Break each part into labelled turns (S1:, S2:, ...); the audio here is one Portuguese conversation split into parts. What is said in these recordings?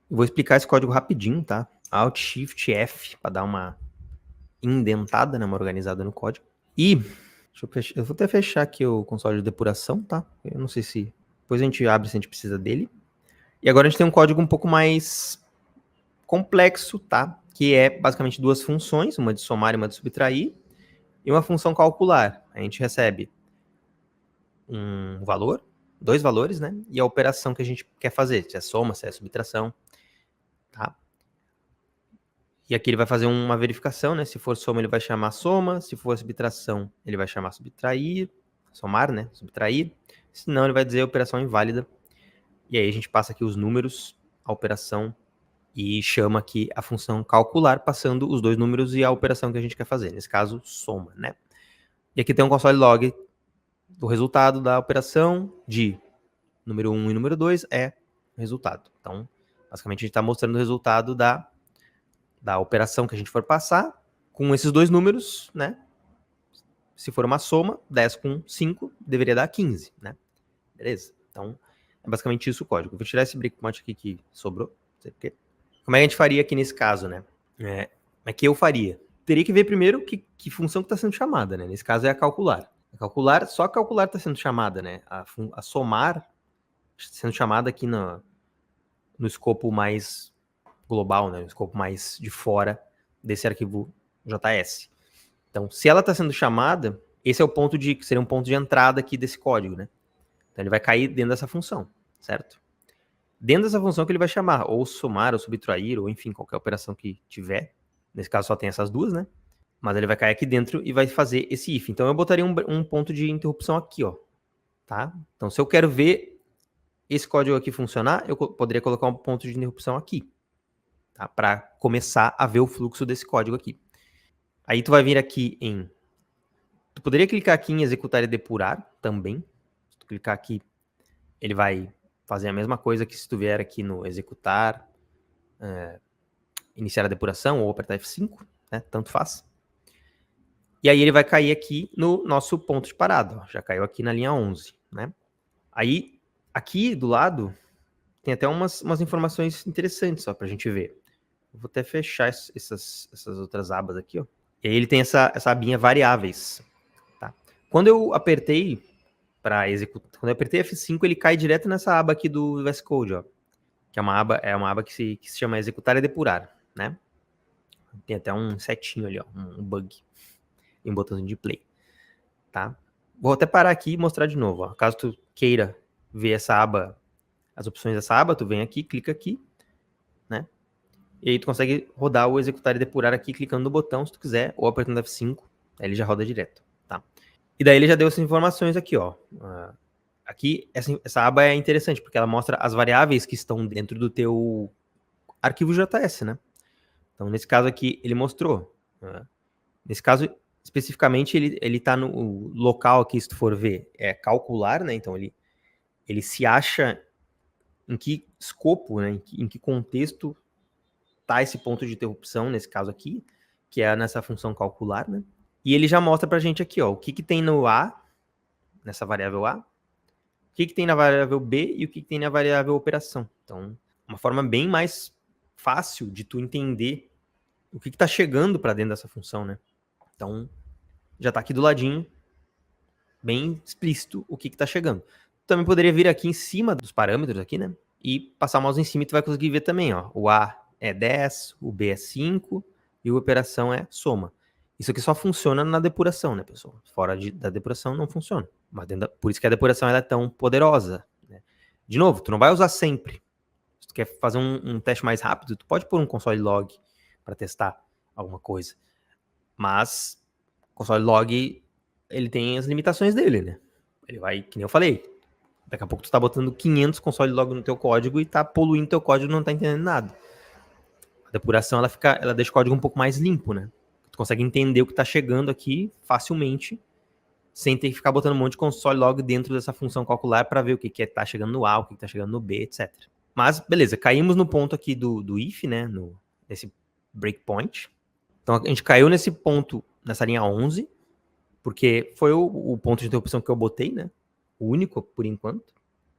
S1: Eu vou explicar esse código rapidinho, tá? Alt, Shift, F, para dar uma indentada, né, uma organizada no código. E eu vou até fechar aqui o console de depuração, tá? Eu não sei se... Depois a gente abre se a gente precisa dele. E agora a gente tem um código um pouco mais complexo, tá? Que é basicamente duas funções, uma de somar e uma de subtrair, e uma função calcular. A gente recebe um valor, dois valores, né? E a operação que a gente quer fazer, se é soma, se é subtração, tá? E aqui ele vai fazer uma verificação, né? Se for soma, ele vai chamar soma. Se for subtração, ele vai chamar subtrair. Somar, né? Subtrair. Senão, ele vai dizer operação inválida. E aí a gente passa aqui os números, a operação, e chama aqui a função calcular, passando os dois números e a operação que a gente quer fazer. Nesse caso, soma, né? E aqui tem um console log do resultado da operação de número 1 e número 2 é o resultado. Então, basicamente, a gente está mostrando o resultado da operação que a gente for passar, com esses dois números, né? Se for uma soma, 10 com 5 deveria dar 15, né? Beleza? Então, é basicamente isso o código. Eu vou tirar esse breakpoint aqui que sobrou, não sei porquê. Como é que a gente faria aqui nesse caso, né? Como é que eu faria? Teria que ver primeiro que função que está sendo chamada, né? Nesse caso é a calcular. Só a calcular está sendo chamada, né? A somar sendo chamada aqui no escopo mais global, né? No escopo mais de fora desse arquivo JS. Então, se ela está sendo chamada, esse é o ponto que seria um ponto de entrada aqui desse código, né? Então, ele vai cair dentro dessa função, certo? Dentro dessa função que ele vai chamar, ou somar, ou subtrair, ou enfim, qualquer operação que tiver. Nesse caso só tem essas duas, né? Mas ele vai cair aqui dentro e vai fazer esse if. Então, eu botaria um ponto de interrupção aqui, ó. Tá? Então, se eu quero ver esse código aqui funcionar, eu poderia colocar um ponto de interrupção aqui, tá? Para começar a ver o fluxo desse código aqui. Aí tu vai vir aqui em... Tu poderia clicar aqui em executar e depurar também. Se tu clicar aqui, ele vai fazer a mesma coisa que se tu vier aqui no executar, iniciar a depuração ou apertar F5, né? Tanto faz. E aí ele vai cair aqui no nosso ponto de parada. Ó. Já caiu aqui na linha 11, né? Aí, aqui do lado, tem até umas informações interessantes, ó, pra gente ver. Eu vou até fechar essas outras abas aqui, ó. E aí ele tem essa abinha variáveis. Tá? Quando eu apertei para executar, quando eu apertei F5, ele cai direto nessa aba aqui do VS Code, ó. Que é uma aba que se chama executar e depurar, né? Tem até um setinho ali, ó, um bug. E um botãozinho de play, tá? Vou até parar aqui e mostrar de novo, ó. Caso tu queira ver essa aba, as opções dessa aba, tu vem aqui, clica aqui, né? E aí tu consegue rodar o executar e depurar aqui, clicando no botão, se tu quiser, ou apertando F5, aí ele já roda direto, tá? E daí ele já deu essas informações aqui, ó. Aqui, essa aba é interessante, porque ela mostra as variáveis que estão dentro do teu arquivo JS, né? Então, nesse caso aqui, ele mostrou. Nesse caso, especificamente, ele tá no local aqui, se tu for ver, é calcular, né? Então, ele se acha em que escopo, né? Em que contexto tá esse ponto de interrupção, nesse caso aqui, que é nessa função calcular, né? E ele já mostra pra gente aqui, ó, o que tem no A, nessa variável A, o que tem na variável B e o que tem na variável operação. Então, uma forma bem mais fácil de tu entender o que tá chegando para dentro dessa função, né? Então, já tá aqui do ladinho, bem explícito o que tá chegando. Tu também poderia vir aqui em cima dos parâmetros aqui, né? E passar o mouse em cima e tu vai conseguir ver também, ó. O A é 10, o B é 5 e a operação é soma. Isso aqui só funciona na depuração, né, pessoal? Fora da depuração não funciona. Mas por isso que a depuração ela é tão poderosa. Né? De novo, tu não vai usar sempre. Se tu quer fazer um teste mais rápido, tu pode pôr um console log para testar alguma coisa. Mas o console log, ele tem as limitações dele, né? Ele vai, que nem eu falei, daqui a pouco tu tá botando 500 console log no teu código e tá poluindo teu código e não tá entendendo nada. A depuração, ela deixa o código um pouco mais limpo, né? Tu consegue entender o que tá chegando aqui facilmente, sem ter que ficar botando um monte de console log dentro dessa função calcular para ver o que tá chegando no A, o que tá chegando no B, etc. Mas, beleza, caímos no ponto aqui do if, né? Nesse breakpoint. Então, a gente caiu nesse ponto, nessa linha 11, porque foi o ponto de interrupção que eu botei, né? O único, por enquanto.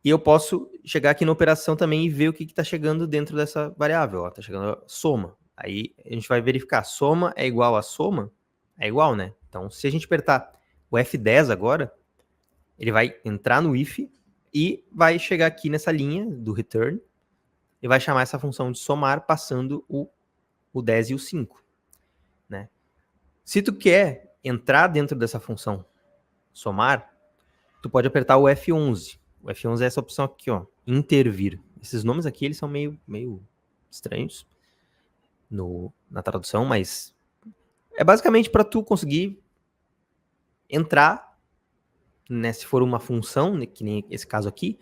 S1: E eu posso chegar aqui na operação também e ver o que está chegando dentro dessa variável. Está chegando a soma. Aí a gente vai verificar. Soma é igual a soma? É igual, né? Então, se a gente apertar o F10 agora, ele vai entrar no if e vai chegar aqui nessa linha do return e vai chamar essa função de somar passando o 10 e o 5. Né? Se tu quer entrar dentro dessa função somar, tu pode apertar o F11. O F11 é essa opção aqui, ó, intervir. Esses nomes aqui, eles são meio estranhos na tradução, mas é basicamente para tu conseguir entrar, né, se for uma função, né, que nem esse caso aqui,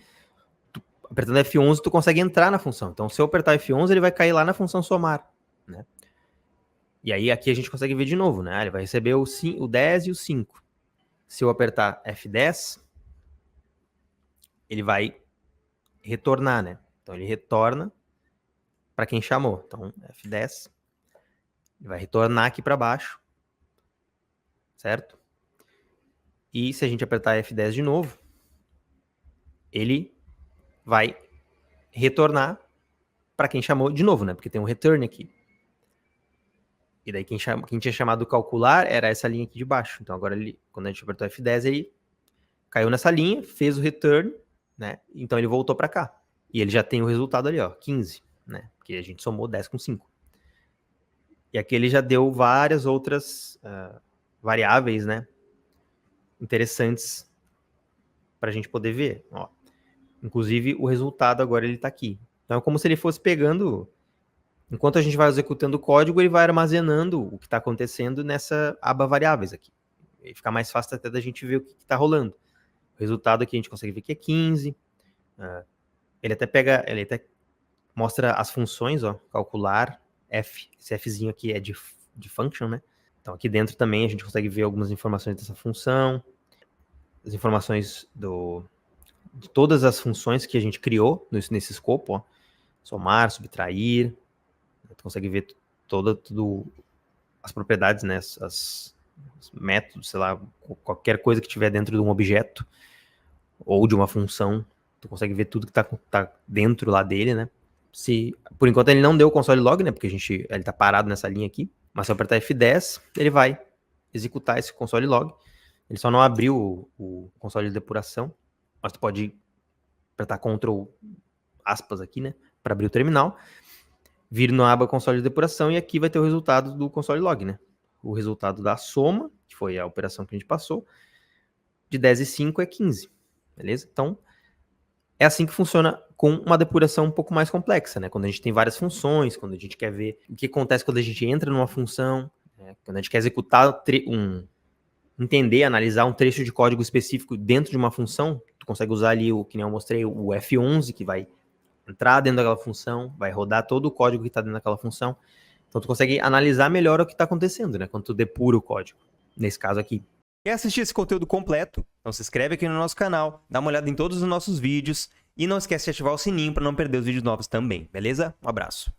S1: apertando F11 tu consegue entrar na função. Então, se eu apertar F11, ele vai cair lá na função somar, né? E aí aqui a gente consegue ver de novo, né? Ele vai receber o 10 e o 5. Se eu apertar F10, ele vai retornar, né? Então ele retorna para quem chamou. Então F10, ele vai retornar aqui para baixo, certo? E se a gente apertar F10 de novo, ele vai retornar para quem chamou de novo, né? Porque tem um return aqui. E daí quem tinha chamado calcular era essa linha aqui de baixo. Então agora quando a gente apertou F10, ele caiu nessa linha, fez o return, né? Então ele voltou para cá. E ele já tem o resultado ali, ó, 15, né? Porque a gente somou 10 com 5. E aqui ele já deu várias outras variáveis, né? Interessantes para a gente poder ver. Ó. Inclusive o resultado agora ele está aqui. Então é como se ele fosse pegando... Enquanto a gente vai executando o código, ele vai armazenando o que está acontecendo nessa aba variáveis aqui. E fica mais fácil até da gente ver o que está rolando. O resultado aqui a gente consegue ver que é 15. Ele até mostra as funções, ó, calcular, F. Esse Fzinho aqui é de function, né? Então aqui dentro também a gente consegue ver algumas informações dessa função, as informações de todas as funções que a gente criou nesse escopo, ó. Somar, subtrair, tu consegue ver tudo as propriedades, né? Os métodos, sei lá, qualquer coisa que tiver dentro de um objeto ou de uma função, tu consegue ver tudo que tá dentro lá dele, né? Por enquanto ele não deu o console log, né? Porque ele tá parado nessa linha aqui. Mas se eu apertar F10, ele vai executar esse console log. Ele só não abriu o console de depuração. Mas tu pode apertar Ctrl aspas aqui, né? Para abrir o terminal. Vir na aba console de depuração e aqui vai ter o resultado do console log, né? O resultado da soma, que foi a operação que a gente passou, de 10 e 5 é 15. Beleza? Então, é assim que funciona com uma depuração um pouco mais complexa, né? Quando a gente tem várias funções, quando a gente quer ver o que acontece quando a gente entra numa função, né? Quando a gente quer executar entender, analisar um trecho de código específico dentro de uma função, tu consegue usar ali que nem eu mostrei, o F11, que vai entrar dentro daquela função, vai rodar todo o código que está dentro daquela função. Então tu consegue analisar melhor o que está acontecendo, né? Quando tu depura o código, nesse caso aqui. Quer assistir esse conteúdo completo? Então se inscreve aqui no nosso canal, dá uma olhada em todos os nossos vídeos e não esquece de ativar o sininho para não perder os vídeos novos também, beleza? Um abraço.